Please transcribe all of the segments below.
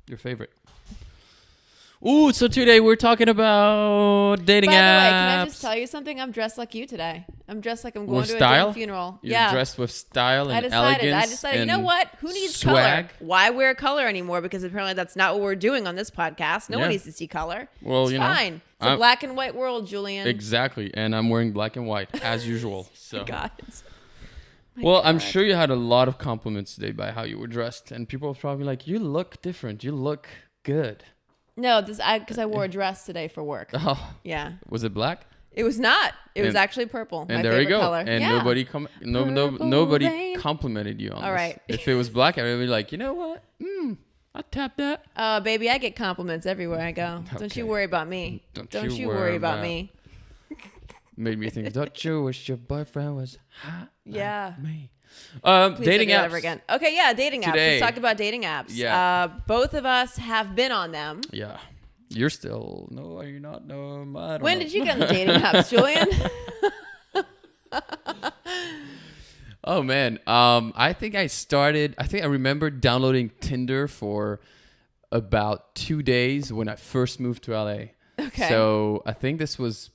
Your favorite. Ooh, so today we're talking about dating apps. By the way, can I just tell you something? I'm dressed like you today. I'm dressed like I'm going to a damn funeral. You're dressed with style and elegance. I decided, you know what? Who needs swag? Color? Why wear color anymore? Because apparently that's not what we're doing on this podcast. No one needs to see color. Well, it's fine. It's a black and white world, Julien. Exactly. And I'm wearing black and white as usual. So. God. Well, I'm sure you had a lot of compliments today by how you were dressed. And people were probably like, you look different. You look good. No, because I wore a dress today for work. Oh. Yeah. Was it black? It was not. It was actually purple. And my there you go. Color. And nobody complimented you on All this. Right. If it was black, I would be like, you know what? I'd tap that. Baby, I get compliments everywhere I go. Okay. Don't you worry about me. Don't you worry about me. Made me think, don't you wish your boyfriend was hot like me? Please dating apps. Ever again. Okay, dating apps. Let's talk about dating apps. Yeah. Both of us have been on them. Yeah. You're still, no, are you not? No, I don't When know. did you get on the dating apps, Julien? Oh, man. I think I remember downloading Tinder for about 2 days when I first moved to LA. Okay. So I think this was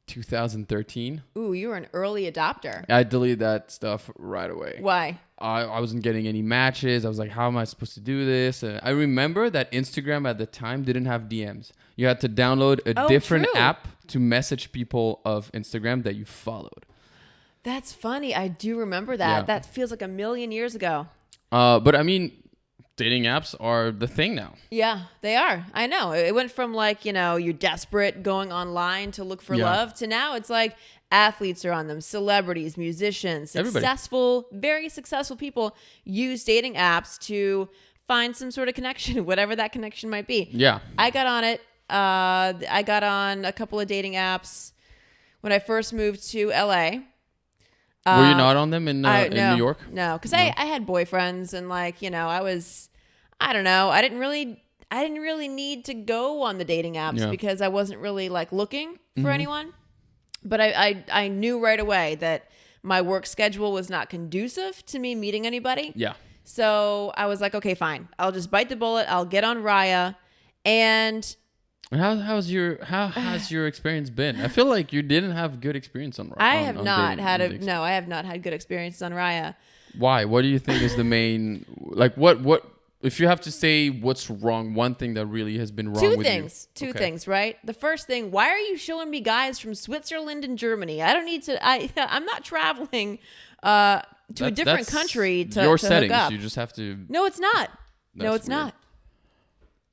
2013. Ooh, you were an early adopter. I deleted that stuff right away. Why? I wasn't getting any matches. I was like, how am I supposed to do this? And I remember that Instagram at the time didn't have DMs. You had to download a different app to message people of Instagram that you followed. That's funny. I do remember that. Yeah. That feels like a million years ago. But I mean, dating apps are the thing now. Yeah, they are. I know. It went from like, you're desperate going online to look for love to now it's like athletes are on them, celebrities, musicians, very successful people use dating apps to find some sort of connection, whatever that connection might be. Yeah. I got on it. I got on a couple of dating apps when I first moved to LA. Were you not on them in New York? No, because I had boyfriends and I don't know. I didn't really need to go on the dating apps because I wasn't really like looking for anyone. But I knew right away that my work schedule was not conducive to me meeting anybody. Yeah. So I was like, okay, fine. I'll just bite the bullet. I'll get on Raya. And how has your experience been? I feel like you didn't have good experience on Raya. I have not had good experiences on Raya. Why? What do you think is the main, like what if you have to say what's wrong, one thing that really has been wrong with you? Two things, right? The first thing, why are you showing me guys from Switzerland and Germany? I don't need to, I'm not traveling to a different country to your to settings. hook up. You just have to. No, it's not. No, it's not.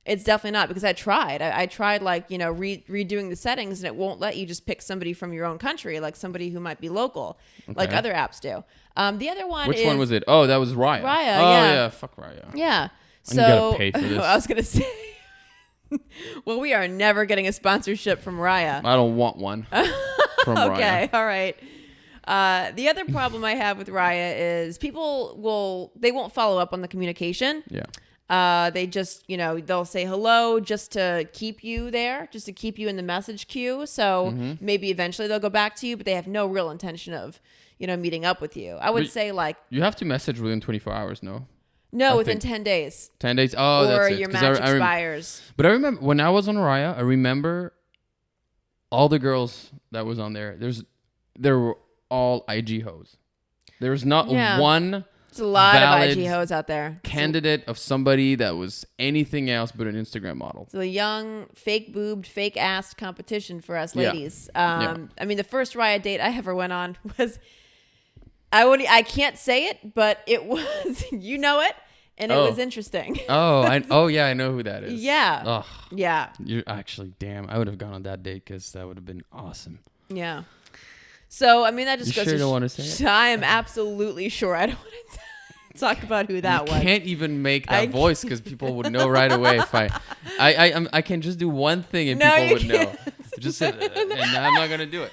It's definitely not because I tried. I tried redoing the settings and it won't let you just pick somebody from your own country, like somebody who might be local, like other apps do. The other one Which one was it? Oh, that was Raya. Raya, oh, yeah. Fuck Raya. Yeah. So, you gotta pay for this. I was going to say, well, we are never getting a sponsorship from Raya. I don't want one from Raya. Okay, all right. The other problem I have with Raya is people won't follow up on the communication. Yeah. They just, they'll say hello just to keep you there, just to keep you in the message queue. So maybe eventually they'll go back to you, but they have no real intention of, meeting up with you. I would say you have to message within 24 hours, no? No, within 10 days. 10 days? Oh, that's it. Or your match expires. But I remember when I was on Raya, I remember all the girls that was on there. They were all IG hoes. There was not one There's a lot of IG hoes out there. Candidate of somebody that was anything else but an Instagram model. It's a young, fake-boobed, fake-assed competition for us ladies. I mean, the first Raya date I ever went on was... I can't say it, but it was, it, and it was interesting. I know who that is. Yeah. Oh, yeah. You actually, damn, I would have gone on that date because that would have been awesome. Yeah. So, I mean, that just goes sure you don't want to say it? I am absolutely sure I don't want to talk about who that was. I can't even make that voice because people would know right away if I can just do one thing and people would know. Just and I'm not going to do it.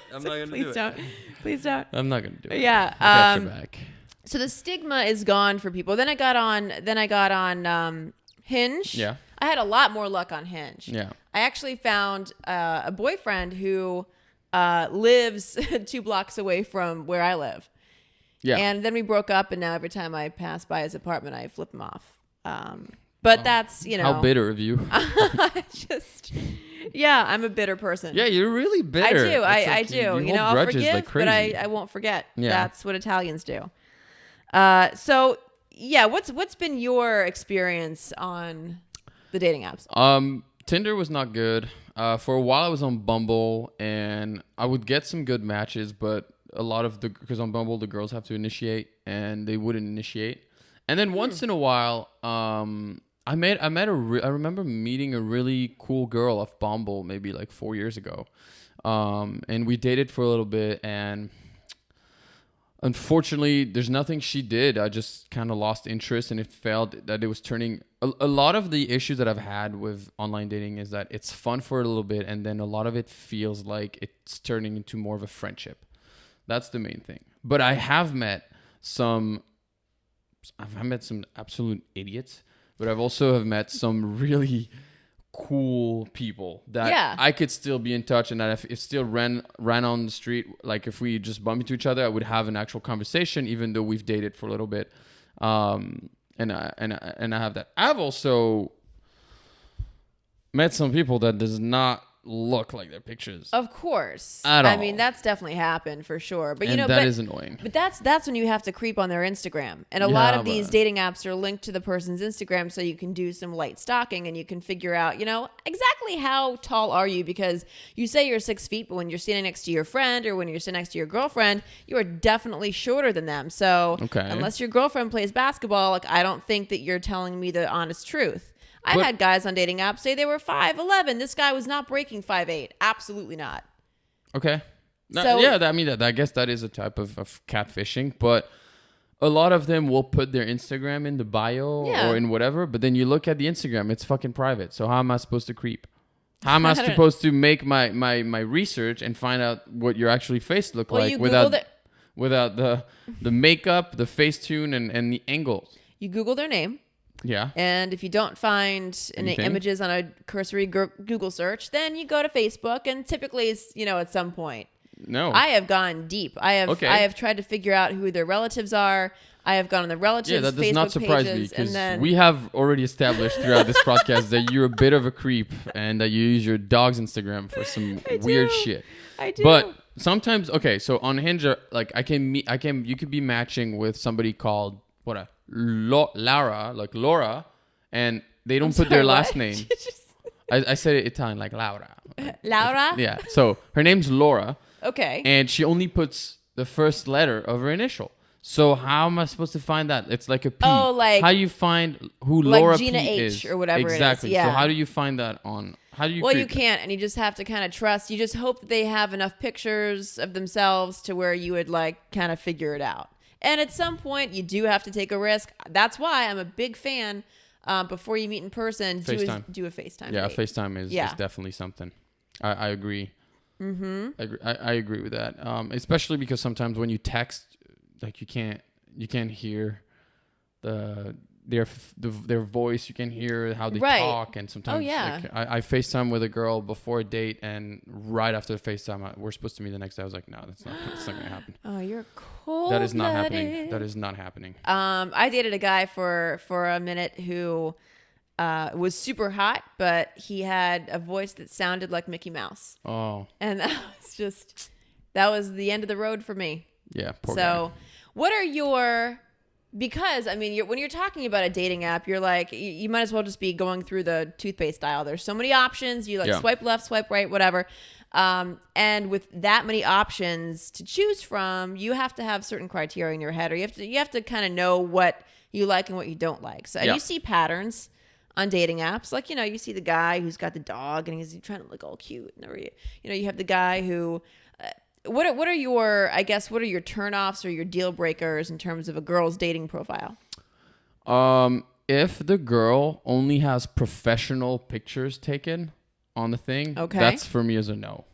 Please don't. I'm not gonna do it. Yeah. I got your back. So the stigma is gone for people. Then I got on Hinge. Yeah. I had a lot more luck on Hinge. Yeah. I actually found a boyfriend who lives 2 blocks away from where I live. Yeah. And then we broke up, and now every time I pass by his apartment, I flip him off. But that's, you know. How bitter of you. Yeah, I'm a bitter person. Yeah, you're really bitter. I do. I do. You know, I'll forgive, like crazy. but I won't forget. Yeah. That's what Italians do. So yeah, what's been your experience on the dating apps? Tinder was not good. For a while I was on Bumble and I would get some good matches, but because on Bumble the girls have to initiate and they wouldn't initiate. And then once in a while, I remember meeting a really cool girl off Bumble maybe like 4 years ago. And we dated for a little bit and unfortunately there's nothing she did. I just kind of lost interest and it felt that it was turning a lot of the issues that I've had with online dating is that it's fun for a little bit and then a lot of it feels like it's turning into more of a friendship. That's the main thing. But I have met some absolute idiots, but I've also have met some really cool people that I could still be in touch and that if still ran on the street, like if we just bumped into each other, I would have an actual conversation, even though we've dated for a little bit. And I have that. I've also met some people that does not look like their pictures. Of course. At all. I mean, that's definitely happened for sure. But that is annoying. But that's when you have to creep on their Instagram. And a lot of these dating apps are linked to the person's Instagram so you can do some light stalking and you can figure out, exactly how tall are you, because you say you're 6 feet, but when you're standing next to your friend or when you're sitting next to your girlfriend, you are definitely shorter than them. So unless your girlfriend plays basketball, I don't think that you're telling me the honest truth. I've had guys on dating apps say they were 5'11". This guy was not breaking 5'8". Absolutely not. Okay. I guess that is a type of catfishing, but a lot of them will put their Instagram in the bio or in whatever, but then you look at the Instagram, it's fucking private. So how am I supposed to creep? How am I supposed to make my research and find out what your actually face look like without the makeup, the Facetune, and the angles? You Google their name. Yeah. And if you don't find any images on a cursory Google search, then you go to Facebook, and typically it's, at some point. No. I have gone deep. I have tried to figure out who their relatives are. I have gone on the relatives' that does Facebook not surprise pages, me because we have already established throughout this podcast that you're a bit of a creep and that you use your dog's Instagram for some weird shit. I do. But sometimes, so on Hinge, you could be matching with somebody called Laura, and they don't put their last name. I said it Italian, like Laura. Laura? Yeah. So her name's Laura. Okay. And she only puts the first letter of her initial. So how am I supposed to find that? It's like a P. Oh, like how you find who Laura Gina P H is. or whatever exactly. it is. Yeah. So how do you find that on? How do you? Well, you can't, and you just have to kind of trust. You just hope that they have enough pictures of themselves to where you would kind of figure it out. And at some point, you do have to take a risk. That's why I'm a big fan. Before you meet in person, do a FaceTime. Yeah, date. FaceTime is definitely something. I agree. Mm-hmm. I agree with that. Especially because sometimes when you text, you can't hear their voice. You can hear how they talk, and sometimes I FaceTime with a girl before a date, and right after the FaceTime, we're supposed to meet the next day. I was like, no, that's not gonna happen. Oh, you're cold. That is not happening. That is not happening. I dated a guy for a minute who was super hot, but he had a voice that sounded like Mickey Mouse. Oh, and that was the end of the road for me. Yeah, poor guy. What are your? Because, when you're talking about a dating app, you're like, you might as well just be going through the toothpaste aisle. There's so many options. You swipe left, swipe right, whatever. And with that many options to choose from, you have to have certain criteria in your head, or you have to kind of know what you like and what you don't like. So you see patterns on dating apps. Like, you see the guy who's got the dog and he's trying to look all cute. Or, you have the guy who... What are your turnoffs or your deal breakers in terms of a girl's dating profile? If the girl only has professional pictures taken on the thing, that's for me as a no.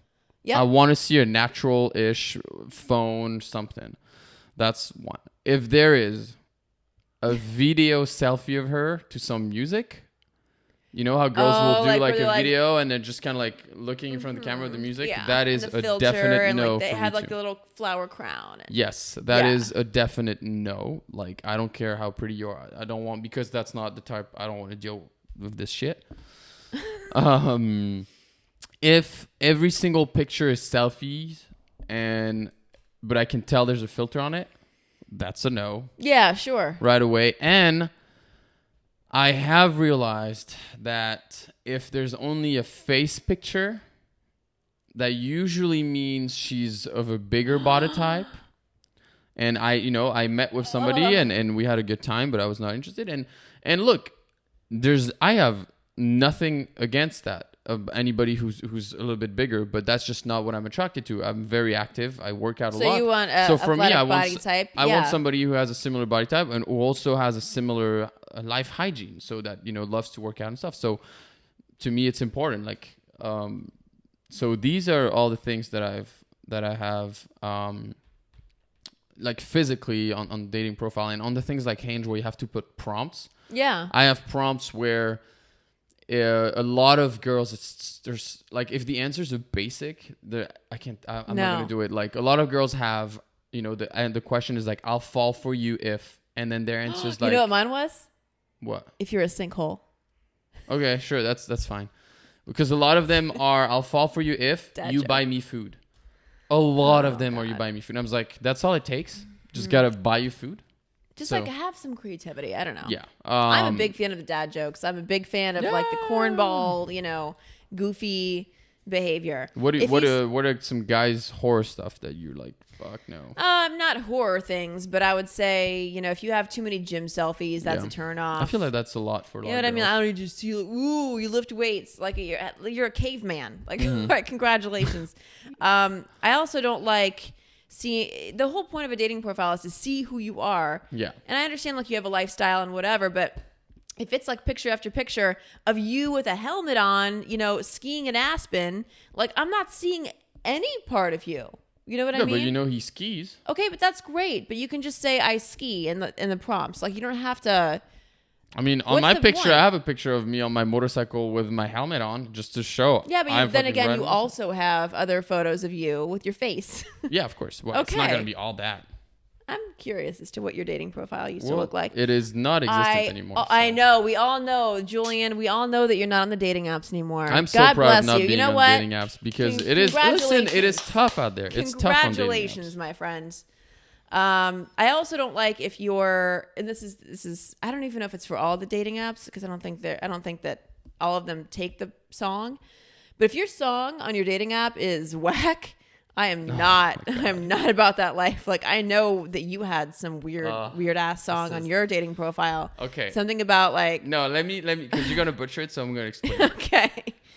Yeah. I want to see a natural-ish phone, something. That's one. If there is a video selfie of her to some music, You know how girls will do like a like, video and they're just kind of like looking in front of the camera with the music? Yeah. That is and the a filter, definite and, no like, they for had me like too. the little flower crown. Yes, that is a definite no. Like, I don't care how pretty you are. I don't want, because that's not the type, I don't want to deal with this shit. If every single picture is selfies but I can tell there's a filter on it, that's a no. Yeah, sure. Right away. And I have realized that if there's only a face picture, that usually means she's of a bigger body type. And I met with somebody and we had a good time, but I was not interested. And look, I have nothing against that, of anybody who's a little bit bigger, but that's just not what I'm attracted to. I'm very active. I work out a lot. So you want a body type? I want somebody who has a similar body type and who also has a similar life hygiene, so that, loves to work out and stuff. So to me, it's important. Like, so these are all the things that I have, like physically on dating profile, and on the things like Hinge where you have to put prompts. Yeah. I have prompts where a lot of girls, there's like, if the answers are basic, I'm not gonna do it. Like, a lot of girls have, and the question is like, I'll fall for you if, and then their answer is like, you know what mine was? What? If you're a sinkhole. Okay, sure, that's fine, because a lot of them are, I'll fall for you if you buy me food. A lot of them are, you buy me food. And I was like, that's all it takes. Just gotta buy you food. Just like have some creativity. I don't know. Yeah. I'm a big fan of the dad jokes. I'm a big fan of like the cornball, goofy behavior. What are some guys' horror stuff that you're like, fuck no? Not horror things, but I would say, if you have too many gym selfies, that's a turn off. I feel like that's a lot for a lot of girls. I mean? I don't just see, ooh, you lift weights like you're a caveman. Like, right, congratulations. I also don't like. See, the whole point of a dating profile is to see who you are. Yeah. And I understand, like, you have a lifestyle and whatever, but if it's like picture after picture of you with a helmet on, skiing in Aspen, like, I'm not seeing any part of you. You know what I mean? But he skis. Okay, but that's great. But you can just say I ski in the prompts. Like, you don't have to. I mean, on my picture, I have a picture of me on my motorcycle with my helmet on, just to show. Yeah, but then again, you also have other photos of you with your face. Yeah, of course. Well, It's not going to be all that. I'm curious as to what your dating profile used to look like. It is not existent anymore. So. I know. We all know, Julien. We all know that you're not on the dating apps anymore. I'm so proud of not being on dating apps, because it is. Listen, it is tough out there. It's tough on dating apps. Congratulations, my friends. I also don't like if you're, and this is, I don't even know if it's for all the dating apps, because I don't think that all of them take the song. But if your song on your dating app is whack, I'm not about that life. Like, I know that you had some weird ass song on your dating profile. Okay. Something about like. No, let me, because you're going to butcher it, so I'm going to explain it. Okay.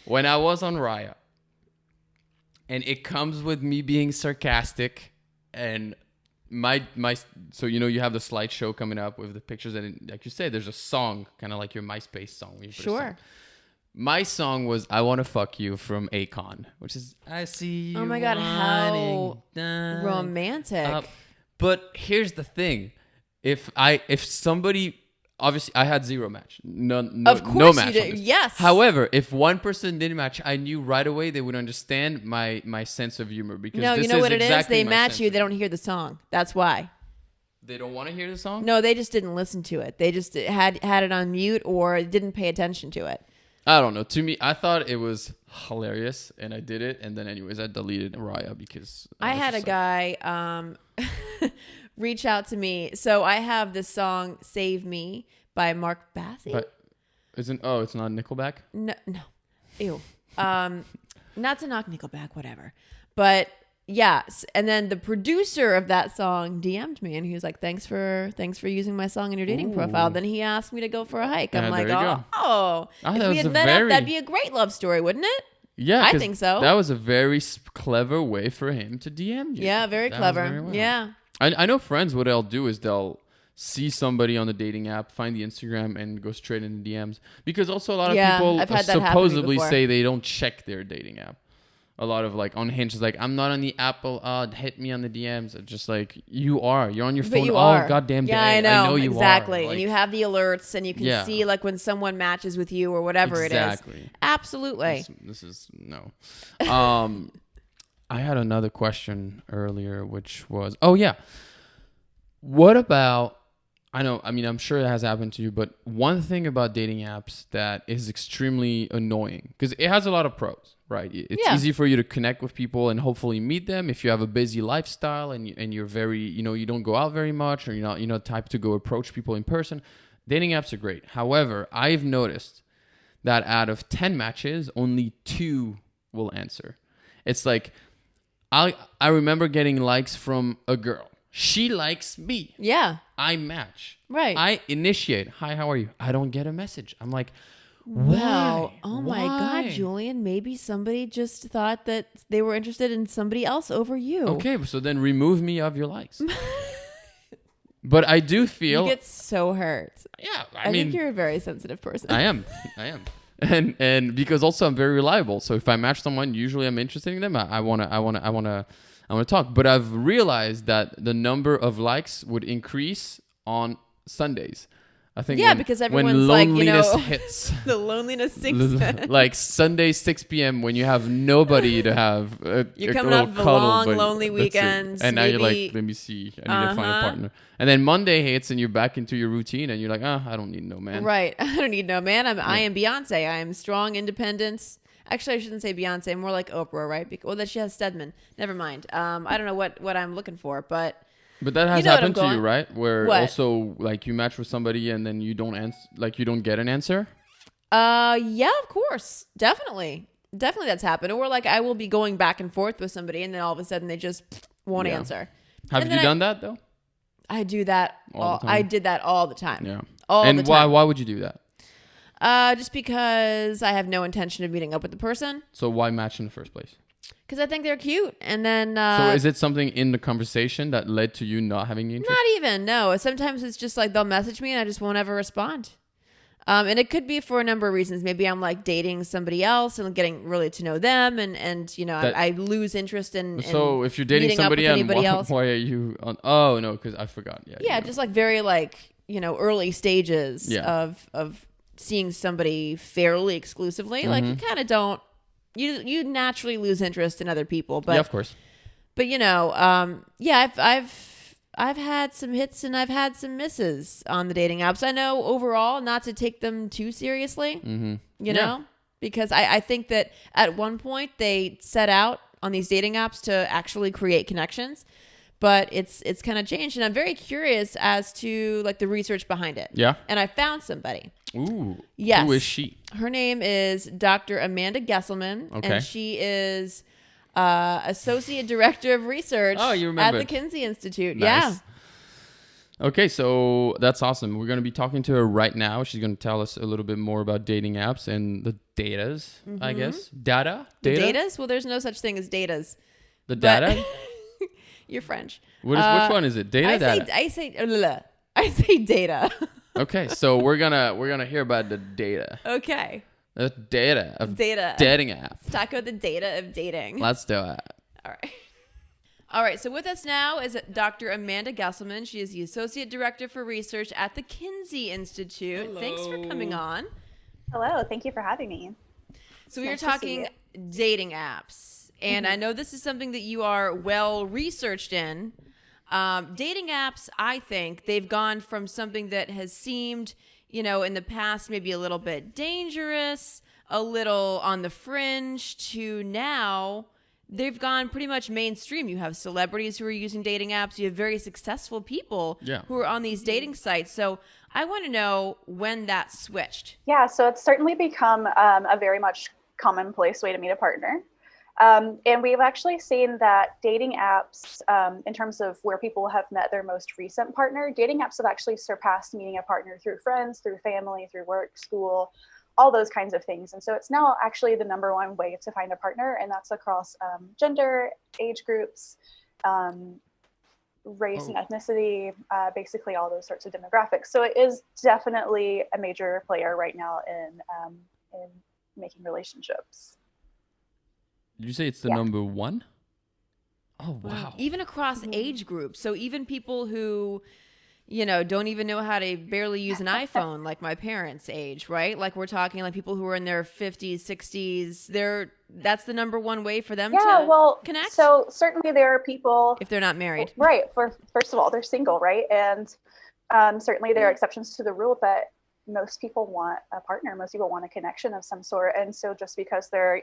When I was on Raya, and it comes with me being sarcastic, and so you have the slideshow coming up with the pictures, and like you said, there's a song, kind of like your MySpace song. Sure. My song was "I Wanna Fuck You" from Akon, which is "I See You." Oh my God, how romantic! But here's the thing: if somebody, obviously I had zero match, no match. You did. Yes. However, if one person didn't match, I knew right away they would understand my sense of humor, because you know what it is? They match you, they don't hear the song. That's why. They don't want to hear the song? No, they just didn't listen to it. They just had it on mute or didn't pay attention to it. I don't know. To me, I thought it was hilarious, and I did it. And then, anyways, I deleted Raya because I had a guy reach out to me. So I have this song "Save Me" by Mark Bassey. But it's not Nickelback? No, ew. Not to knock Nickelback, whatever. But yeah, and then the producer of that song DM'd me, and he was like, "Thanks for using my song in your dating profile." Then he asked me to go for a hike. I'm like, if we had met up, that'd be a great love story, wouldn't it? Yeah, I think so. That was a very clever way for him to DM you. Yeah, very clever. Well. Yeah, I know friends. What they'll do is they'll see somebody on the dating app, find the Instagram, and go straight into DMs, because also a lot of people supposedly say they don't check their dating app. a lot of like on Hinge is like, I'm not on the Apple. Hit me on the DMs. It's just like you're on your phone all goddamn day. I know you exactly. Like, and you have the alerts, and you can see like when someone matches with you or whatever it is. Absolutely. This is no. I had another question earlier, which was, what about? I'm sure it has happened to you, but one thing about dating apps that is extremely annoying, because it has a lot of pros, right? It's easy for you to connect with people and hopefully meet them if you have a busy lifestyle and you're very, you don't go out very much, or you're not type to go approach people in person. Dating apps are great. However, I've noticed that out of 10 matches, only 2 will answer. It's like, I remember getting likes from a girl. She likes me. Yeah. I match. Right. I initiate. Hi, how are you? I don't get a message. I'm like, wow. Why? Oh my God, Julien. Maybe somebody just thought that they were interested in somebody else over you. Okay, so then remove me of your likes. But I do feel... You get so hurt. Yeah, I think you're a very sensitive person. I am. And because also I'm very reliable. So if I match someone, usually I'm interested in them. I wanna talk. But I've realized that the number of likes would increase on Sundays. I think because everyone's like, hits. The loneliness sinks in. Like Sunday 6 p.m. when you have nobody to have you're coming off the long lonely weekends, and now you're like, let me see, I need to find a partner. And then Monday hits and you're back into your routine and you're like, I don't need no man. Right. I don't need no man. I am Beyonce. I am strong, independent. Actually, I shouldn't say Beyonce. More like Oprah, right? That she has Stedman. Never mind. I don't know what I'm looking for, but that has happened to you, right? Where also like you match with somebody and then you don't answer, like you don't get an answer. Yeah, of course, definitely that's happened. Or like I will be going back and forth with somebody, and then all of a sudden they just won't answer. Have you done that though? I do that. I did that all the time. Yeah. And the time. Why would you do that? Just because I have no intention of meeting up with the person. So why match in the first place? Because I think they're cute. And then... so is it something in the conversation that led to you not having the interest? Not even, no. Sometimes it's just like they'll message me and I just won't ever respond. And it could be for a number of reasons. Maybe I'm like dating somebody else and getting really to know them. And I lose interest in So if you're dating somebody else, why are you on... Oh, no, because I forgot. Yeah, just like very like, early stages of seeing somebody fairly exclusively. Like you kind of don't... You naturally lose interest in other people, but yeah, of course. But I've had some hits and I've had some misses on the dating apps. I know overall not to take them too seriously, you know, because I think that at one point they set out on these dating apps to actually create connections, but it's kind of changed, and I'm very curious as to like the research behind it. Yeah, and I found somebody. Ooh. Yes. Who is she? Her name is Dr. Amanda Gesselman. Okay. And she is Associate Director of Research at the Kinsey Institute. Nice. Yeah. Okay, so that's awesome. We're going to be talking to her right now. She's going to tell us a little bit more about dating apps and the datas, I guess. Data? Datas? Well, there's no such thing as datas. The data? You're French. Which one is it? Data? I say data. Okay, so we're gonna hear about the data. Okay. The data of dating apps. Let's talk about the data of dating. Let's do it. All right. So with us now is Dr. Amanda Gesselman. She is the Associate Director for Research at the Kinsey Institute. Hello. Thanks for coming on. Hello. Thank you for having me. So we were talking dating apps, and I know this is something that you are well researched in. Dating apps, I think they've gone from something that has seemed, in the past, maybe a little bit dangerous, a little on the fringe, to now they've gone pretty much mainstream. You have celebrities who are using dating apps. You have very successful people who are on these dating sites. So I want to know when that switched. Yeah, so it's certainly become a very much commonplace way to meet a partner. And we've actually seen that dating apps, in terms of where people have met their most recent partner, dating apps have actually surpassed meeting a partner through friends, through family, through work, school, all those kinds of things. And so it's now actually the number one way to find a partner, and that's across gender, age groups, race and ethnicity, basically all those sorts of demographics. So it is definitely a major player right now in making relationships. Did you say it's the Yeah. number one? Oh, wow. Even across age groups. So even people who, don't even know how to barely use an iPhone, like my parents' age, right? Like we're talking like people who are in their 50s, 60s. That's the number one way for them to connect. So certainly there are people, if they're not married. Right. First of all, they're single, right? And certainly there are exceptions to the rule, but most people want a partner. Most people want a connection of some sort. And so just because they're,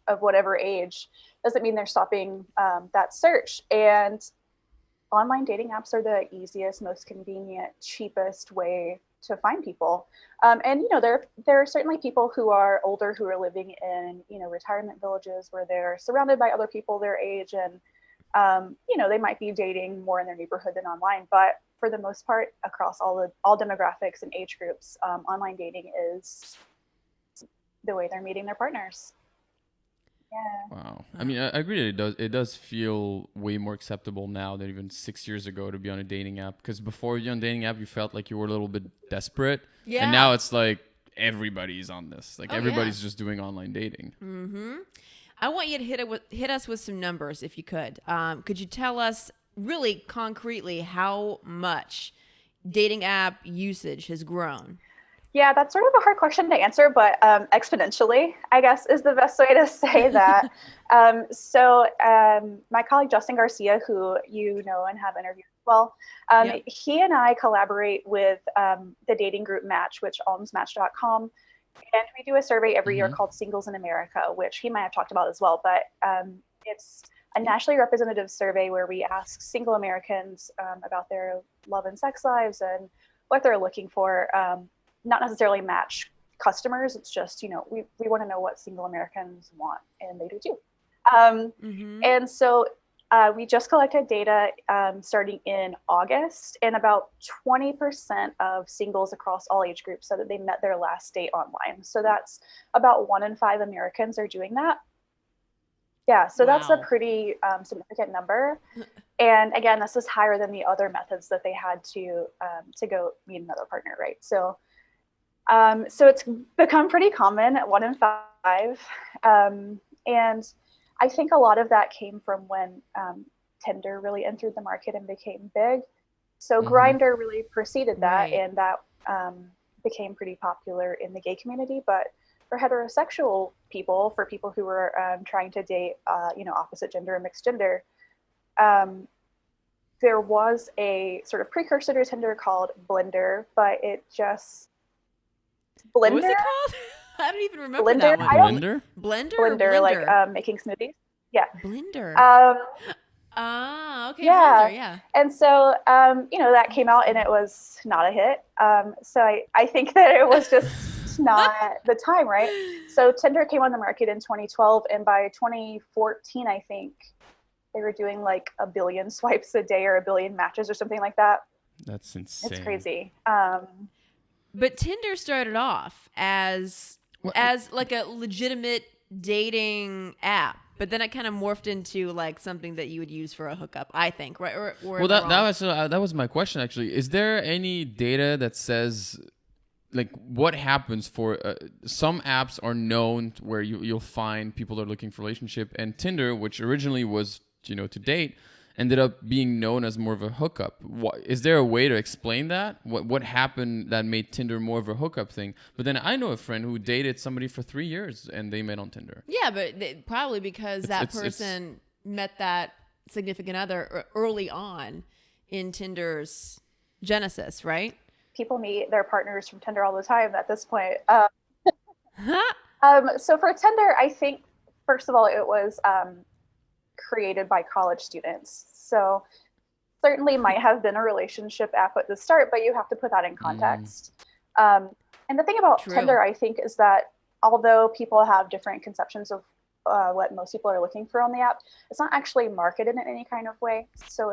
of whatever age doesn't mean they're stopping that search. And online dating apps are the easiest, most convenient, cheapest way to find people. And there are certainly people who are older who are living in retirement villages where they're surrounded by other people their age, and they might be dating more in their neighborhood than online. But for the most part, across all demographics and age groups, online dating is the way they're meeting their partners. Yeah. Wow. I mean, I agree that it does feel way more acceptable now than even 6 years ago to be on a dating app. Because before you're on a dating app, you felt like you were a little bit desperate. Yeah. And now it's like everybody's on this. Like everybody's just doing online dating. Mm-hmm. I want you to hit us with some numbers if you could. Could you tell us really concretely how much dating app usage has grown? Yeah, that's sort of a hard question to answer, but exponentially, I guess, is the best way to say that. So my colleague, Justin Garcia, who you know and have interviewed as well, he and I collaborate with the dating group Match, which owns Match.com. And we do a survey every year called Singles in America, which he might have talked about as well. But it's a nationally representative survey where we ask single Americans about their love and sex lives and what they're looking for. Not necessarily Match customers. It's just, we want to know what single Americans want, and they do too. And so we just collected data starting in August, and about 20% of singles across all age groups said that they met their last date online. So that's about 1 in 5 Americans are doing that. Yeah, so that's a pretty significant number. And again, this is higher than the other methods that they had to go meet another partner, right? So it's become pretty common at 1 in 5. And I think a lot of that came from when Tinder really entered the market and became big. So Grindr really preceded that, and that became pretty popular in the gay community. But for heterosexual people, for people who were trying to date, opposite gender and mixed gender, there was a sort of precursor to Tinder called Blender, but it just... Blender? What was it called? I don't even remember that one. Blender? Blender, like making smoothies. Yeah. Blender. Okay. Yeah. Blender, yeah. And so, that came out and it was not a hit. So I think that it was just not the time, right? So Tinder came on the market in 2012, and by 2014, I think they were doing like 1 billion swipes a day or 1 billion matches or something like that. That's insane. It's crazy. But Tinder started off as like a legitimate dating app, but then it kind of morphed into like something that you would use for a hookup, I think, right? Or that was my question actually. Is there any data that says like what happens for some apps are known where you'll find people that are looking for a relationship, and Tinder, which originally was to date, ended up being known as more of a hookup. Is there a way to explain that? What happened that made Tinder more of a hookup thing? But then I know a friend who dated somebody for 3 years and they met on Tinder. Yeah, but probably because that person met that significant other early on in Tinder's genesis, right? People meet their partners from Tinder all the time at this point. So for Tinder, I think, first of all, it was created by college students. So certainly might have been a relationship app at the start, but you have to put that in context. And the thing about Tinder, I think, is that although people have different conceptions of what most people are looking for on the app, it's not actually marketed in any kind of way. So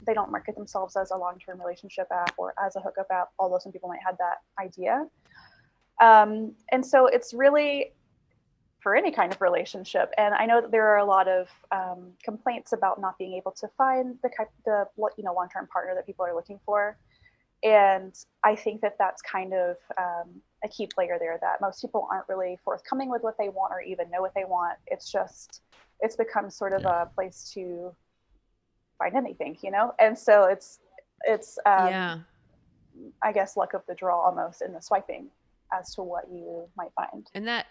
they don't market themselves as a long-term relationship app or as a hookup app, although some people might have that idea. And so it's really for any kind of relationship. And I know that there are a lot of complaints about not being able to find the long-term partner that people are looking for. And I think that that's kind of a key player there, that most people aren't really forthcoming with what they want or even know what they want. It's become sort of a place to find anything, and so it's I guess luck of the draw almost in the swiping as to what you might find. And that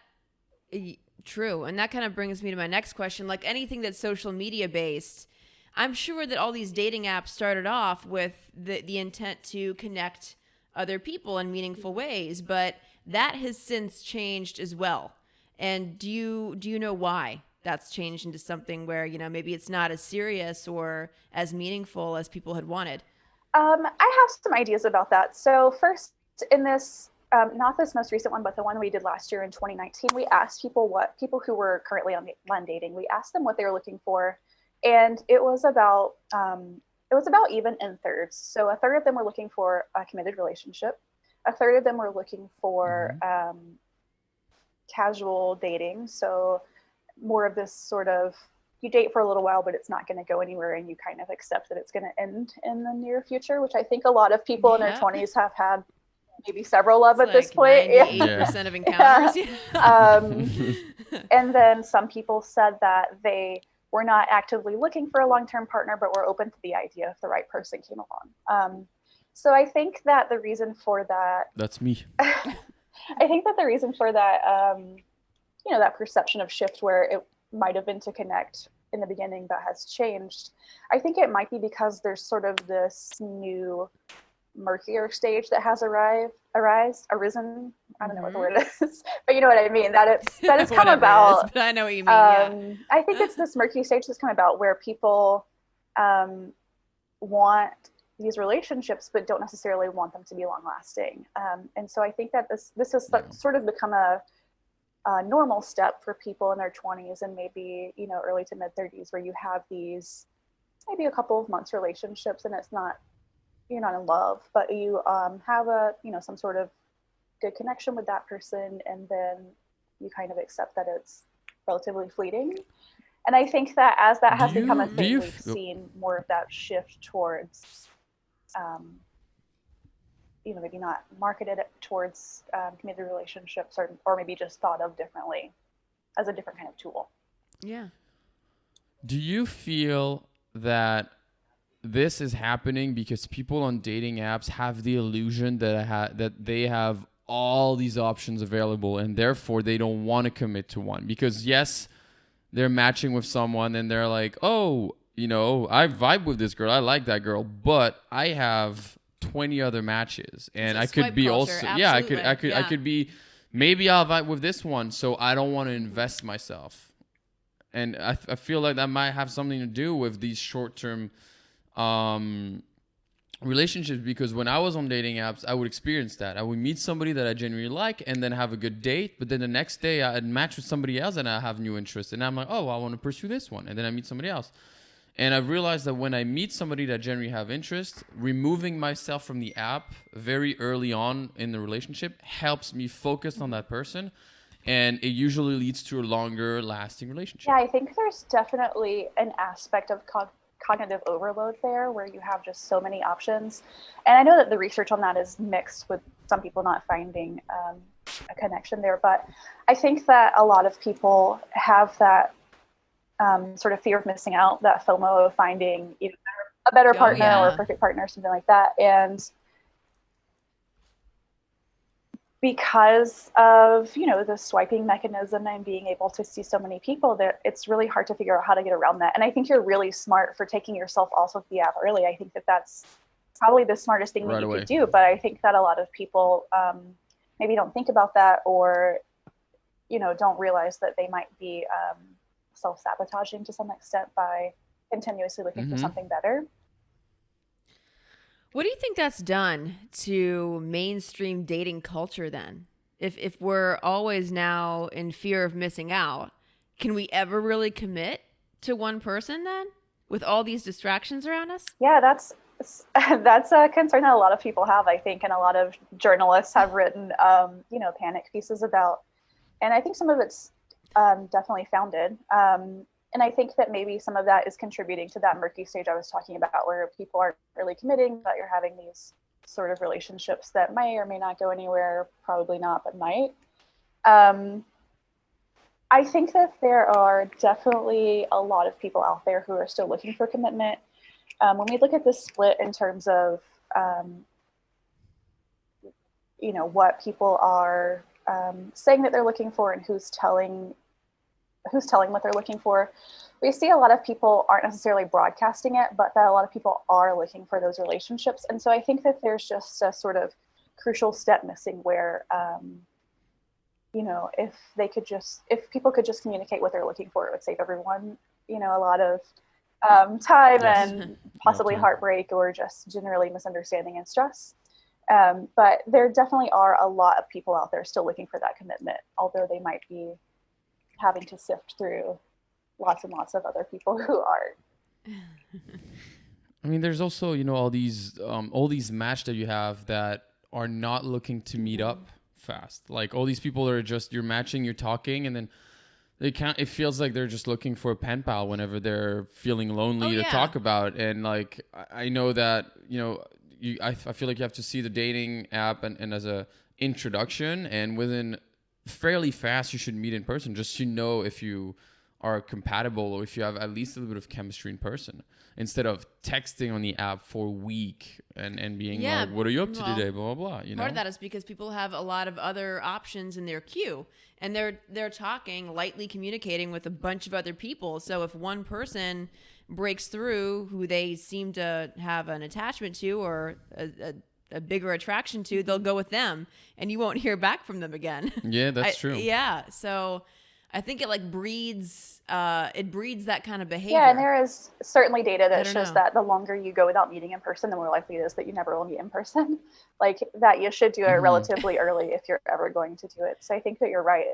true. And that kind of brings me to my next question. Like anything that's social media based, I'm sure that all these dating apps started off with the intent to connect other people in meaningful ways, but that has since changed as well. And do you know why that's changed into something where, maybe it's not as serious or as meaningful as people had wanted? I have some ideas about that. So first, in this, not this most recent one, but the one we did last year in 2019, we asked people who were currently online dating, we asked them what they were looking for. And it was about even in thirds. So a third of them were looking for a committed relationship. A third of them were looking for casual dating. So more of this sort of, you date for a little while, but it's not going to go anywhere, and you kind of accept that it's going to end in the near future, which I think a lot of people in their 20s have had maybe several of at this point. 98% of encounters. And then some people said that they were not actively looking for a long-term partner, but were open to the idea if the right person came along. So I think that the reason for that... That's me. I think that the reason for that, that perception of shift where it might have been to connect in the beginning that has changed, I think it might be because there's sort of this new murkier stage that has arisen. I don't know what the word is, but you know what I mean, that it's come about. But I know what you mean. I think it's this murky stage that's come about where people want these relationships, but don't necessarily want them to be long lasting. And so I think that this has sort of become a normal step for people in their 20s and maybe, early to mid 30s, where you have these maybe a couple of months relationships, and you're not in love, but you have some sort of good connection with that person, and then you kind of accept that it's relatively fleeting. And I think that as that has become a thing, we've seen more of that shift towards maybe not marketed towards committed relationships, or maybe just thought of differently as a different kind of tool. Yeah. Do you feel that this is happening because people on dating apps have the illusion that they have all these options available, and therefore they don't want to commit to one? Because yes, they're matching with someone and they're like, oh, I vibe with this girl, I like that girl, but I have 20 other matches, and I could be culture. also Absolutely. I could be, maybe I'll vibe with this one, so I don't want to invest myself. And I feel like that might have something to do with these short-term relationships, because when I was on dating apps, I would experience that. I would meet somebody that I genuinely like and then have a good date, but then the next day I'd match with somebody else and I have new interest, and I'm like, oh, I want to pursue this one, and then I meet somebody else. And I've realized that when I meet somebody that generally have interest, removing myself from the app very early on in the relationship helps me focus on that person, and it usually leads to a longer lasting relationship. Yeah, I think there's definitely an aspect of cognitive overload there, where you have just so many options. And I know that the research on that is mixed, with some people not finding a connection there. But I think that a lot of people have that sort of fear of missing out, that FOMO of finding a better partner or a perfect partner, something like that. And because of, the swiping mechanism and being able to see so many people, that it's really hard to figure out how to get around that. And I think you're really smart for taking yourself off of the app early. I think that that's probably the smartest thing that you could do. But I think that a lot of people maybe don't think about that, or, don't realize that they might be self-sabotaging to some extent by continuously looking for something better. What do you think that's done to mainstream dating culture then? If we're always now in fear of missing out, can we ever really commit to one person then, with all these distractions around us? Yeah, that's a concern that a lot of people have, I think, and a lot of journalists have written, panic pieces about. And I think some of it's definitely founded. And I think that maybe some of that is contributing to that murky stage I was talking about, where people aren't really committing, but you're having these sort of relationships that may or may not go anywhere, probably not, but might. I think that there are definitely a lot of people out there who are still looking for commitment. When we look at the split in terms of, what people are saying that they're looking for and who's telling what they're looking for, we see a lot of people aren't necessarily broadcasting it, but that a lot of people are looking for those relationships. And so I think that there's just a sort of crucial step missing where, if people could just communicate what they're looking for, it would save everyone, a lot of time and possibly heartbreak or just generally misunderstanding and stress. But there definitely are a lot of people out there still looking for that commitment, although they might be having to sift through lots and lots of other people who aren't. I mean, there's also, all these match that you have that are not looking to meet up fast. Like all these people are just, you're matching, you're talking, and then it feels like they're just looking for a pen pal whenever they're feeling lonely to talk about. And like, I know that, I feel like you have to see the dating app and as a introduction, and within fairly fast, you should meet in person just to if you are compatible or if you have at least a little bit of chemistry in person, instead of texting on the app for a week and being like, what are you up to today? Blah, blah, blah. Part of that is because people have a lot of other options in their queue, and they're talking, lightly communicating with a bunch of other people. So if one person breaks through who they seem to have an attachment to or a bigger attraction to, they'll go with them and you won't hear back from them again. Yeah, that's true. Yeah. So I think it breeds that kind of behavior. Yeah, and there is certainly data that shows that the longer you go without meeting in person, the more likely it is that you never will meet in person. Like that you should do it relatively early if you're ever going to do it. So I think that you're right.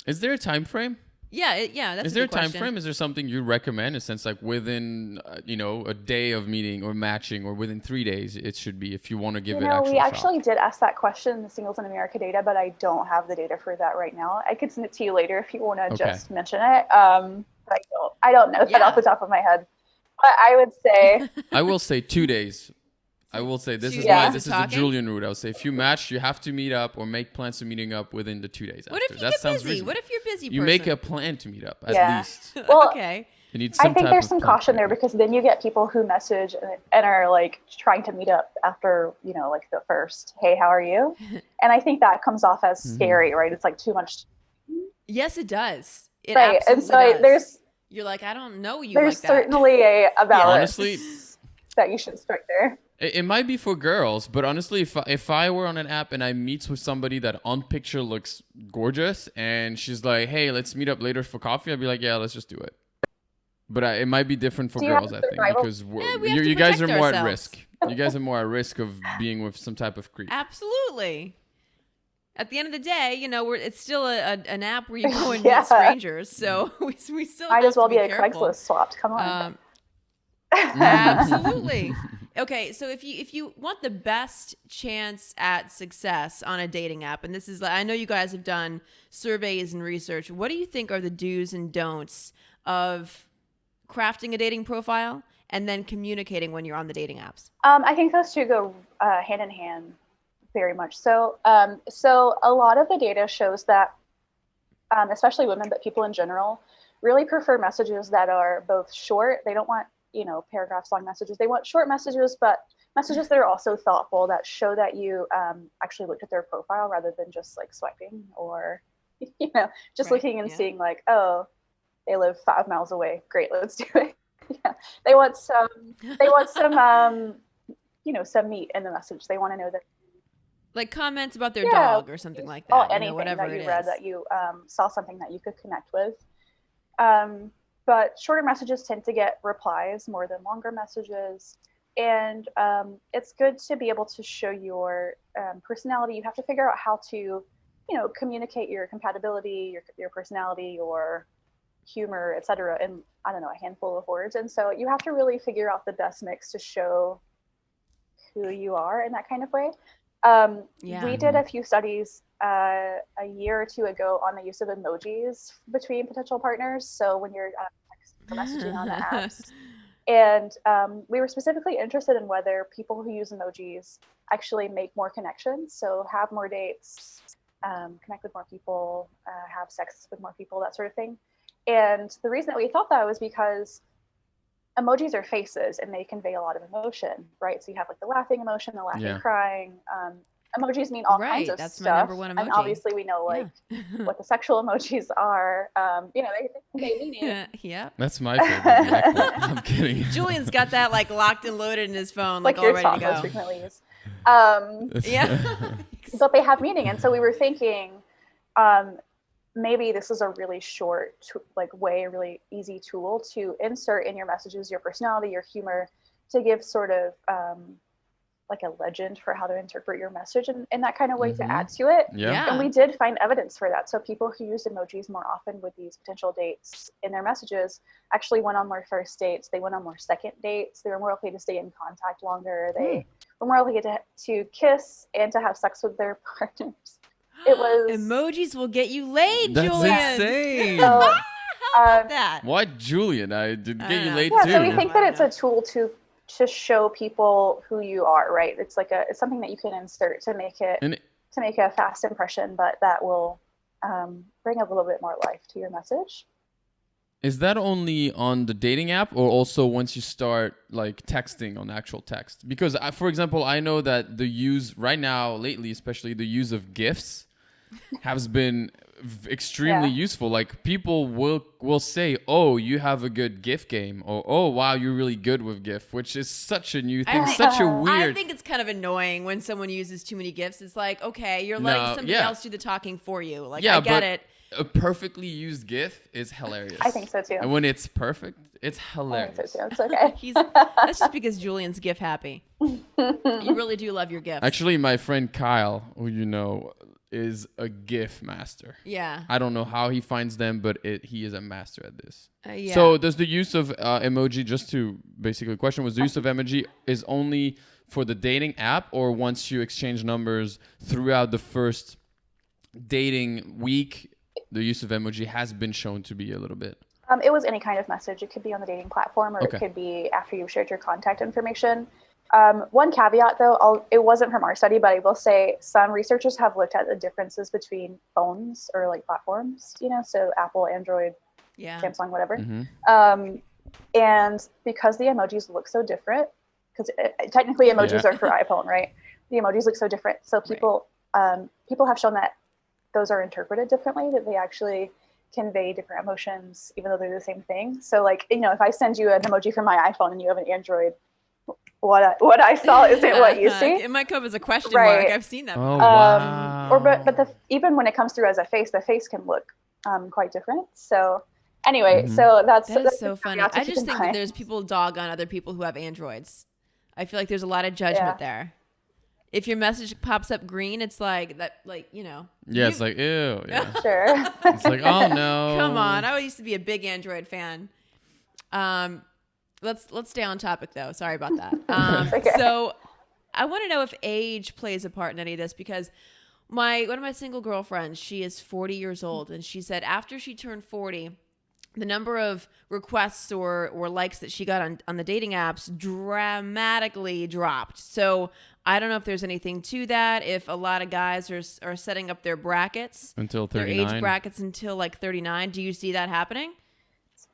Is there a time frame? Yeah, that's Is there a time frame? Is there something you recommend? In a sense, like within a day of meeting or matching, or within 3 days, it should be, if you want to give it actual we actually shot. did ask that question in the Singles in America data, but I don't have the data for that right now. I could send it to you later if you want to just mention it. But I don't know that off the top of my head. But I would say I will say 2 days. I will say this is the Julien route. I would say if you match, you have to meet up or make plans to meeting up within the 2 days. What if you get busy? Reasonable. What if you're busy? You make a plan to meet up at least. Well, okay. You need some I think there's some caution there, because then you get people who message and are like trying to meet up after like the first, hey, how are you? And I think that comes off as scary, right? It's like too much. Yes, it does. It right, and so does. You're like, I don't know you. There's like that. certainly a balance honestly that you should strike there. It might be for girls, but honestly, if I were on an app and I meet with somebody that on picture looks gorgeous and she's like, hey, let's meet up later for coffee, I'd be like, yeah, let's just do it. But it might be different for girls, I think, because you guys are more at risk. You guys are more at risk of being with some type of creep. Absolutely. At the end of the day, it's still an app where you go and meet strangers, so we still might as well be a careful. Craigslist swap. Come on. Absolutely. Okay, so if you want the best chance at success on a dating app, and this is, I know you guys have done surveys and research, what do you think are the do's and don'ts of crafting a dating profile and then communicating when you're on the dating apps? I think those two go hand in hand very much. So a lot of the data shows that, especially women, but people in general, really prefer messages that are both short. They don't want paragraphs long messages. They want short messages, but messages that are also thoughtful, that show that you actually looked at their profile rather than just like swiping or, just looking and seeing like, oh, they live 5 miles away. Great, let's do it. They want some, some meat in the message. They want to know that. Like comments about their dog or something like that. Anything whatever that you it read is. that you saw something that you could connect with. But shorter messages tend to get replies more than longer messages. And it's good to be able to show your personality. You have to figure out how to, communicate your compatibility, your personality, your humor, etc. in, I don't know, a handful of words. And so you have to really figure out the best mix to show who you are in that kind of way. We did a few studies a year or two ago on the use of emojis between potential partners. So when you're texting or messaging on the apps, And we were specifically interested in whether people who use emojis actually make more connections, so have more dates, connect with more people, have sex with more people, that sort of thing. And the reason that we thought that was because emojis are faces and they convey a lot of emotion, right? So you have like the laughing emotion, the laughing, crying. Emojis mean all kinds of That's stuff. My number one emoji. And obviously we know like what the sexual emojis are. You know, they convey meaning. Yeah. That's my favorite. I'm kidding. Julian's got that like locked and loaded in his phone, like all your ready song to go. most frequently used. Yeah. But they have meaning. And so we were thinking, maybe this is a really short, like way, a really easy tool to insert in your messages, your personality, your humor, to give sort of like a legend for how to interpret your message in that kind of way to add to it. Yeah. And we did find evidence for that. So people who used emojis more often with these potential dates in their messages actually went on more first dates. They went on more second dates. They were more likely to stay in contact longer. They were more likely to kiss and to have sex with their partners. It was emojis will get you laid, That's Julien. insane. So, How about that? Why Julian? I did get you laid yeah, too. so we think that it's a tool to show people who you are, right? It's like it's something that you can insert to make a fast impression, but that will bring a little bit more life to your message. Is that only on the dating app or also once you start like texting on actual text? Because for example, I know that the use right now, lately, especially the use of GIFs has been extremely useful. Like people will say, "Oh, you have a good GIF game," or "Oh, wow, you're really good with GIF," which is such a new thing, such a weird. I think it's kind of annoying when someone uses too many GIFs. It's like, okay, you're letting somebody else do the talking for you. Like, I get it. A perfectly used GIF is hilarious. I think so too. And when it's perfect, it's hilarious. I think so too. It's okay. That's just because Julian's GIF happy. You really do love your GIFs. Actually, my friend Kyle, who you know, is a GIF master. Yeah. I don't know how he finds them, but he is a master at this. Yeah. So does the use of emoji, just to basically question, was the use of emoji is only for the dating app or once you exchange numbers throughout the first dating week, the use of emoji has been shown to be a little bit? It was any kind of message. It could be on the dating platform or it could be after you've shared your contact information. One caveat, though, it wasn't from our study, but I will say some researchers have looked at the differences between phones or like platforms, you know, so Apple, Android, Samsung, whatever. And because the emojis look so different, because technically emojis are for iPhone, right? The emojis look so different. So people have shown that those are interpreted differently, that they actually convey different emotions, even though they're the same thing. So like, you know, if I send you an emoji from my iPhone and you have an Android, what I saw isn't what you see. It might come up as a question mark. I've seen that. Oh, wow. But even when it comes through as a face, the face can look quite different. So anyway, so that's so funny. I just think that there's people dog on other people who have Androids. I feel like there's a lot of judgment there. If your message pops up green, it's like that, like, you know. Yeah, it's like, ew. Yeah. Sure. It's like, oh no. Come on. I used to be a big Android fan. Let's stay on topic though. Sorry about that. Okay. So I want to know if age plays a part in any of this, because one of my single girlfriends, she is 40 years old, and she said after she turned 40, the number of requests or likes that she got on the dating apps dramatically dropped. So I don't know if there's anything to that, if a lot of guys are setting up their brackets. Until 39. Their age brackets until like 39. Do you see that happening?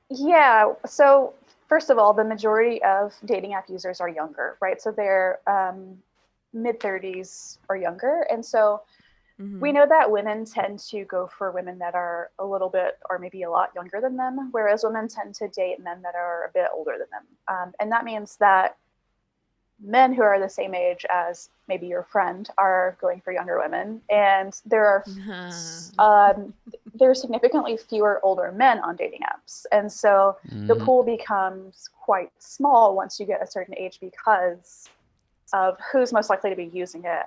Yeah. So first of all, the majority of dating app users are younger, right? So they're mid-30s or younger. And so we know that women tend to go for women that are a little bit or maybe a lot younger than them, whereas women tend to date men that are a bit older than them. And that means that men who are the same age as maybe your friend are going for younger women. And there are significantly fewer older men on dating apps. And so the pool becomes quite small once you get a certain age because of who's most likely to be using it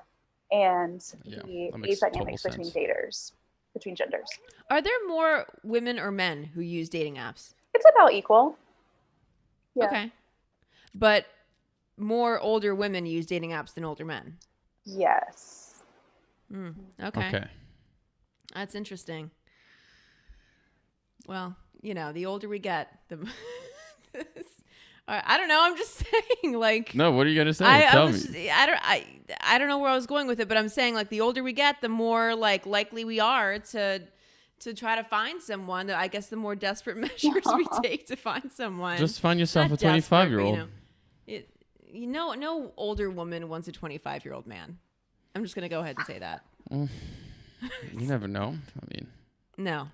and the age dynamics between daters, between genders. Are there more women or men who use dating apps? It's about equal. Yeah. Okay. But more older women use dating apps than older men? Yes. Okay. That's interesting. Well, you know, the older we get, the I don't know. I'm just saying, like. No, what are you gonna say? Tell me. I don't know where I was going with it, but I'm saying, like, the older we get, the more like likely we are to try to find someone. I guess the more desperate measures we take to find someone. Just find yourself Not a 25-year-old. No older woman wants a 25-year-old man. I'm just gonna go ahead and say that. You never know. I mean, no.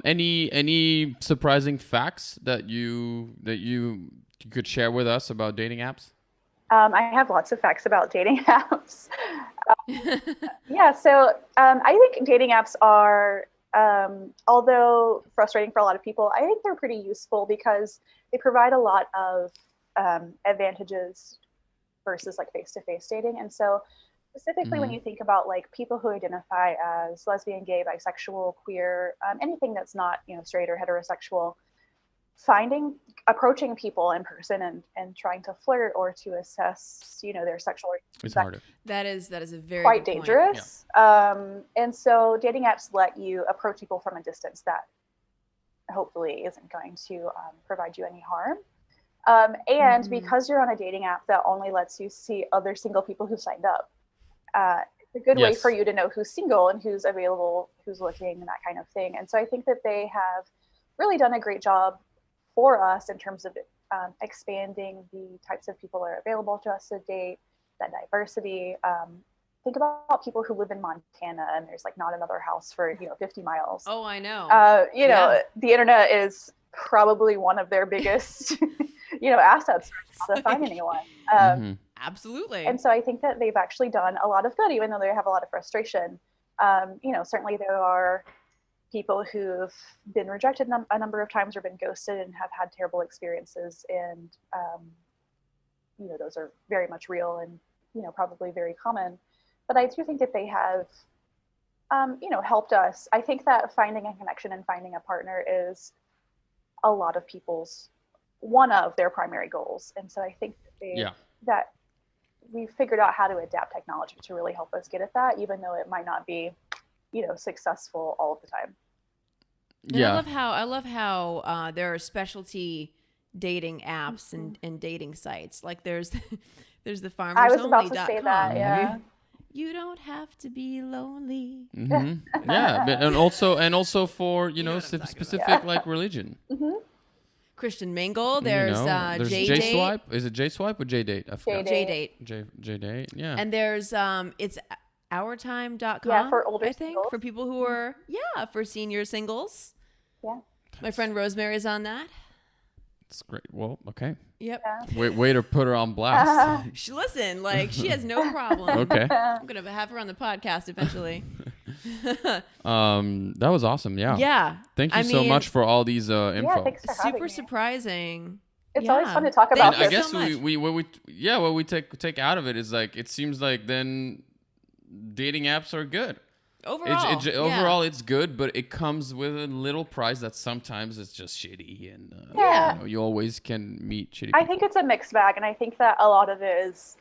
Any surprising facts that you could share with us about dating apps? I have lots of facts about dating apps. So I think dating apps are, although frustrating for a lot of people, I think they're pretty useful because they provide a lot of advantages versus like face-to-face dating. And so specifically when you think about like people who identify as lesbian, gay, bisexual, queer, anything that's not, straight or heterosexual, approaching people in person and trying to flirt or to assess, their sexual it's harder. That is a very quite good dangerous. Yeah. And so dating apps let you approach people from a distance that hopefully isn't going to provide you any harm. And because you're on a dating app that only lets you see other single people who signed up, it's a good way for you to know who's single and who's available, who's looking, and that kind of thing. And so I think that they have really done a great job for us in terms of expanding the types of people that are available to us to date, that diversity. Think about people who live in Montana and there's like not another house for 50 miles. Oh, I know. The internet is probably one of their biggest assets to find anyone. Absolutely. And so I think that they've actually done a lot of good, even though they have a lot of frustration. Certainly there are people who've been rejected a number of times or been ghosted and have had terrible experiences. And, those are very much real and, probably very common. But I do think that they have, helped us. I think that finding a connection and finding a partner is a lot of people's, one of their primary goals. And so I think that we figured out how to adapt technology to really help us get at that, even though it might not be, successful all of the time. Yeah. I love how there are specialty dating apps and dating sites. Like there's the farmers. I was about to say that. Yeah. You don't have to be lonely. Yeah, and also for specific like religion. Christian Mingle. There's J Swipe. Is it J Swipe or J Date? I forgot. J Date. J Date. Yeah. And there's it's OurTime.com. Yeah, for older I think singles. for people who are for senior singles. Yeah. My friend Rosemary's on that. That's great. Well, okay. Yep. Yeah. Way to put her on blast. She has no problem. Okay. I'm gonna have her on the podcast eventually. That was awesome. Yeah. Yeah. Thank you so much for all these info. Yeah, thanks for having me. surprising. It's always fun to talk about this. I guess so what we take out of it is like it seems like then dating apps are good. Overall, it's good, but it comes with a little price that sometimes it's just shitty, and you always can meet shitty people. I think it's a mixed bag, and I think that a lot of it is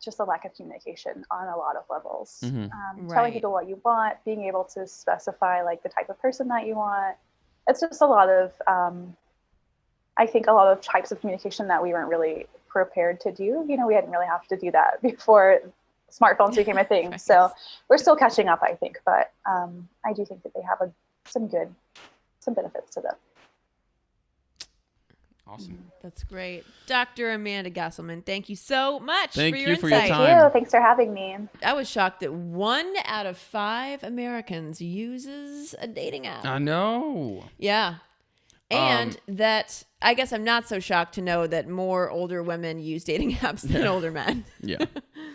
just a lack of communication on a lot of levels. Telling people what you want, being able to specify like the type of person that you want. It's just a lot of, I think a lot of types of communication that we weren't really prepared to do. We didn't really have to do that before smartphones became a thing. So we're still catching up, I think, but I do think that they have some benefits to them. Awesome. That's great. Dr. Amanda Gesselman, thank you so much for your your insight. time. Thank you. Thanks for having me. I was shocked that 1 out of 5 Americans uses a dating app. I know. Yeah. And that I guess I'm not so shocked to know that more older women use dating apps than older men. Yeah,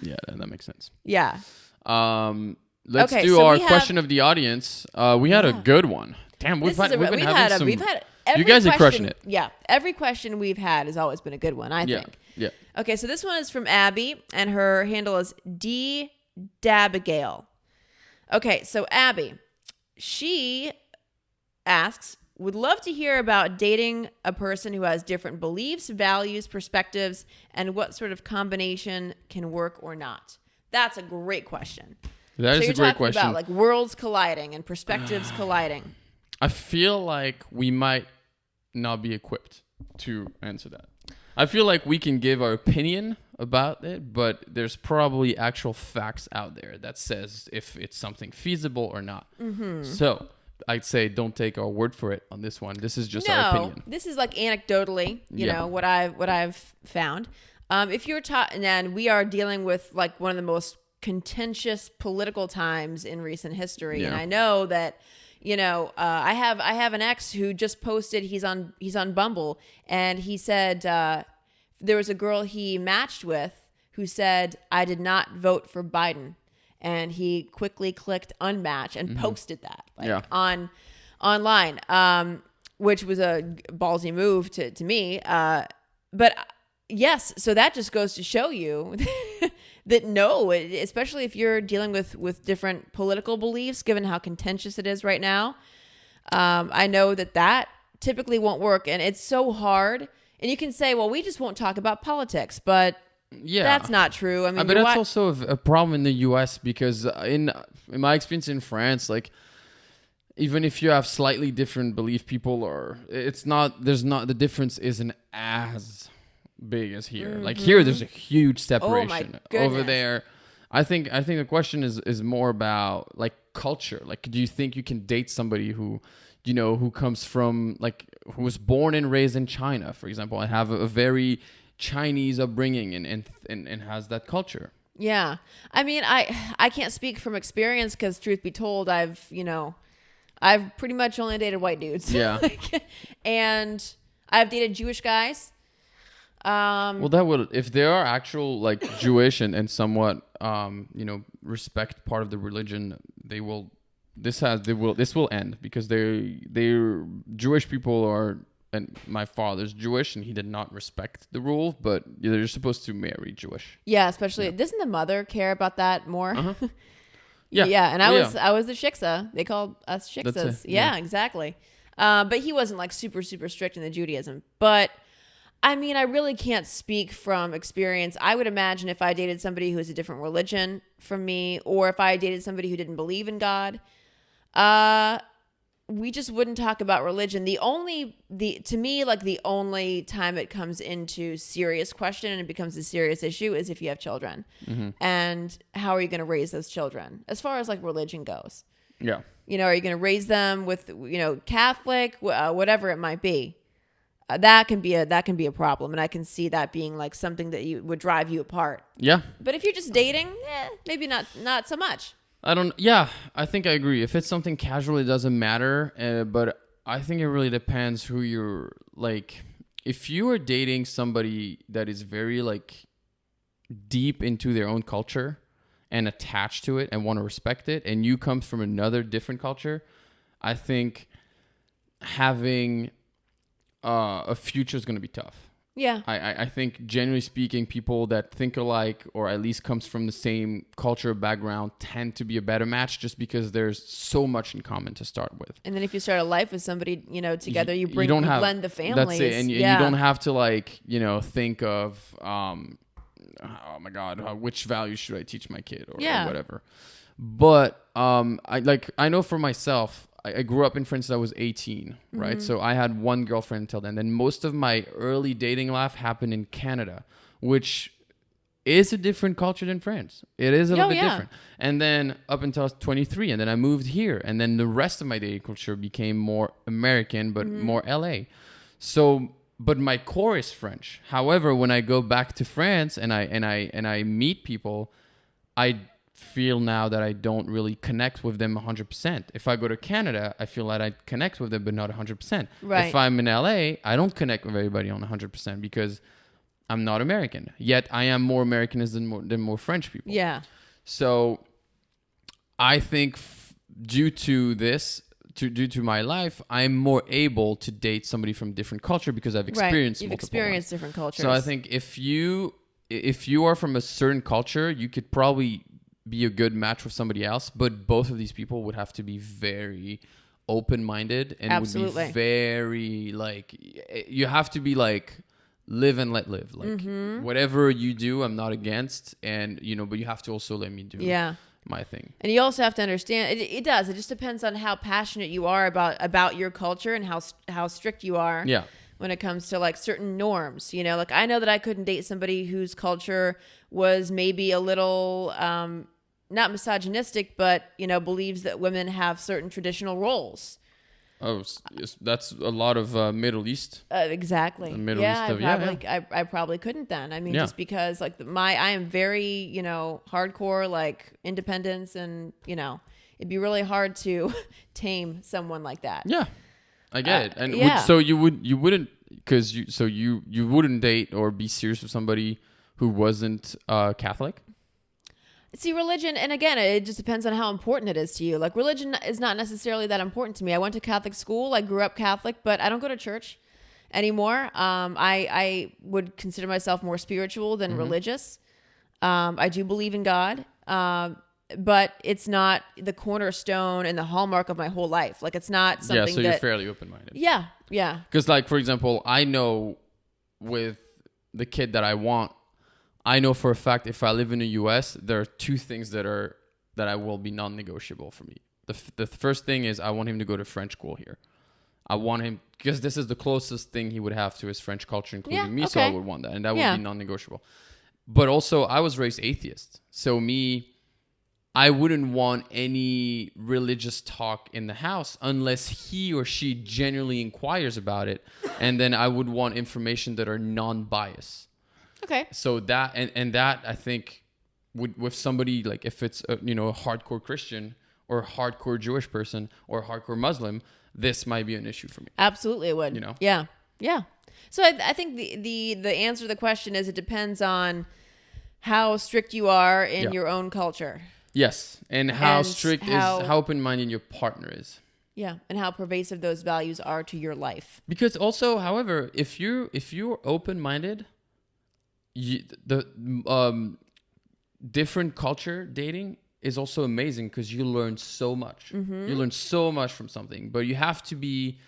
that makes sense. Yeah. Let's do our question of the audience. We had a good one. Damn, we've had every you guys are question, crushing it. Yeah, every question we've had has always been a good one, I think. Yeah. Okay, so this one is from Abby, and her handle is DDabigail. Okay, so Abby, she asks, would love to hear about dating a person who has different beliefs, values, perspectives, and what sort of combination can work or not. That's a great question. That is a great question. About like worlds colliding and perspectives colliding. I feel like we might not be equipped to answer that. I feel like we can give our opinion about it, but there's probably actual facts out there that says if it's something feasible or not. So I'd say don't take our word for it on this one. This is just our opinion. This is like anecdotally, you know, what I've found. If you're and we are dealing with like one of the most contentious political times in recent history, and I know that, you know, I have an ex who just posted, he's on Bumble, and he said there was a girl he matched with who said, "I did not vote for Biden," and he quickly clicked unmatch and posted that online, which was a ballsy move to me. But yes, so that just goes to show you that no, especially if you're dealing with different political beliefs, given how contentious it is right now, I know that typically won't work. And it's so hard. And you can say, well, we just won't talk about politics, but that's not true. I mean, but that's also a problem in the US, because in my experience in France, like, even if you have slightly different belief, people the difference isn't as big as here. Like here, there's a huge separation. Over there, I think the question is more about like culture. Like, do you think you can date somebody who, you know, who comes from like, who was born and raised in China, for example, and have a very Chinese upbringing and has that culture? Yeah. I mean, I can't speak from experience, because truth be told, I've pretty much only dated white dudes. Yeah. And I've dated Jewish guys. Well, that would, if they are actual like Jewish and somewhat, you know, respect part of the religion, this will end, because they're Jewish people are, and my father's Jewish and he did not respect the rule, but they're supposed to marry Jewish. Yeah, especially doesn't the mother care about that more? Uh-huh. Yeah, and I was the shiksa. They called us shiksas. Yeah, exactly. But he wasn't like super super strict in the Judaism. But I mean, I really can't speak from experience. I would imagine if I dated somebody who has a different religion from me, or if I dated somebody who didn't believe in God, we just wouldn't talk about religion. To me, like the only time it comes into serious question and it becomes a serious issue is if you have children. And how are you going to raise those children as far as like religion goes? Yeah. You know, are you going to raise them with, you know, Catholic, whatever it might be? That can be a problem, and I can see that being like something that would drive you apart. Yeah. But if you're just dating, maybe not so much. I think I agree. If it's something casual, it doesn't matter. But I think it really depends who you're like. If you are dating somebody that is very like deep into their own culture and attached to it and want to respect it, and you come from another different culture, I think having a future is going to be tough. Yeah. I think, generally speaking, people that think alike, or at least comes from the same culture background, tend to be a better match, just because there's so much in common to start with. And then if you start a life with somebody, you know, together, you blend the families. That's it. And you don't have to like, you know, think of, oh my God, which values should I teach my kid or whatever. But I know for myself, I grew up in France since I was 18, right? So I had one girlfriend until then. Then most of my early dating life happened in Canada, which is a different culture than France. It is a little bit different. And then up until I was 23, and then I moved here. And then the rest of my dating culture became more American, but more LA. So, but my core is French. However, when I go back to France and I meet people, I feel now that I don't really connect with them 100%. If I go to Canada, I feel that I connect with them, but not 100%. Right. If I'm in LA, I don't connect with everybody on 100% because I'm not American. Yet I am more American than more French people. Yeah. So I think due to this, due to my life, I'm more able to date somebody from different culture because I've experienced You've experienced different cultures. So I think if you are from a certain culture, you could probably be a good match with somebody else, but both of these people would have to be very open-minded and would be very like, you have to be like, live and let live. Like whatever you do, I'm not against, and you know, but you have to also let me do my thing. And you also have to understand it just depends on how passionate you are about your culture and how strict you are. Yeah. when it comes to like certain norms. You know, like I know that I couldn't date somebody whose culture was maybe a little not misogynistic, but you know, believes that women have certain traditional roles. Oh, that's a lot of Middle East. Exactly. Middle East stuff. I probably couldn't then. I mean, Yeah. just because like I am very, you know, hardcore like independence, and you know, it'd be really hard to tame someone like that. Yeah, I get it. And yeah. so you wouldn't, because you wouldn't date or be serious with somebody who wasn't Catholic. See, religion, and again, it just depends on how important it is to you. Like, religion is not necessarily that important to me. I went to Catholic school. I grew up Catholic, but I don't go to church anymore. I would consider myself more spiritual than religious. I do believe in God, but it's not the cornerstone and the hallmark of my whole life. Like, it's not something so you're fairly open-minded. Yeah, yeah. Because, like, for example, I know with the kid that I want, I know for a fact if I live in the U.S., there are two things that I will be non-negotiable for me. The first thing is I want him to go to French school here. I want him, because this is the closest thing he would have to his French culture, including me, so I would want that. And that would be non-negotiable. But also, I was raised atheist. So I wouldn't want any religious talk in the house unless he or she genuinely inquires about it. And then I would want information that are non-biased. Okay. So that and that I think with somebody, like if it's a hardcore Christian or a hardcore Jewish person or a hardcore Muslim, this might be an issue for me. Absolutely, it would. You know. Yeah. Yeah. So I think the answer to the question is it depends on how strict you are in your own culture. Yes, and how open-minded your partner is. Yeah, and how pervasive those values are to your life. Because also, however, if you're open-minded, the different culture dating is also amazing because you learn so much. You learn so much from something, but you have to be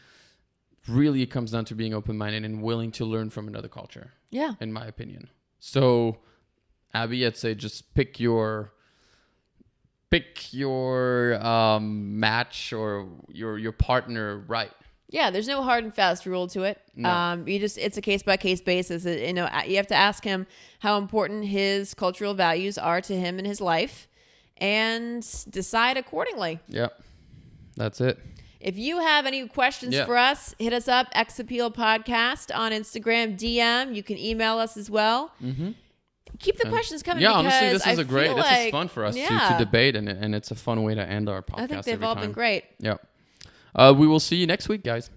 really, it comes down to being open-minded and willing to learn from another culture. Yeah. In my opinion. So, Abby, I'd say just pick your match or your partner right. Yeah, there's no hard and fast rule to it. No. It's a case by case basis. You know, you have to ask him how important his cultural values are to him in his life, and decide accordingly. Yeah, that's it. If you have any questions for us, hit us up, ExAppeal Podcast on Instagram, DM. You can email us as well. Mm-hmm. Keep the questions coming. Yeah, honestly, this is fun for us to debate, and it's a fun way to end our podcast. I think they've all been great. Yeah. We will see you next week, guys.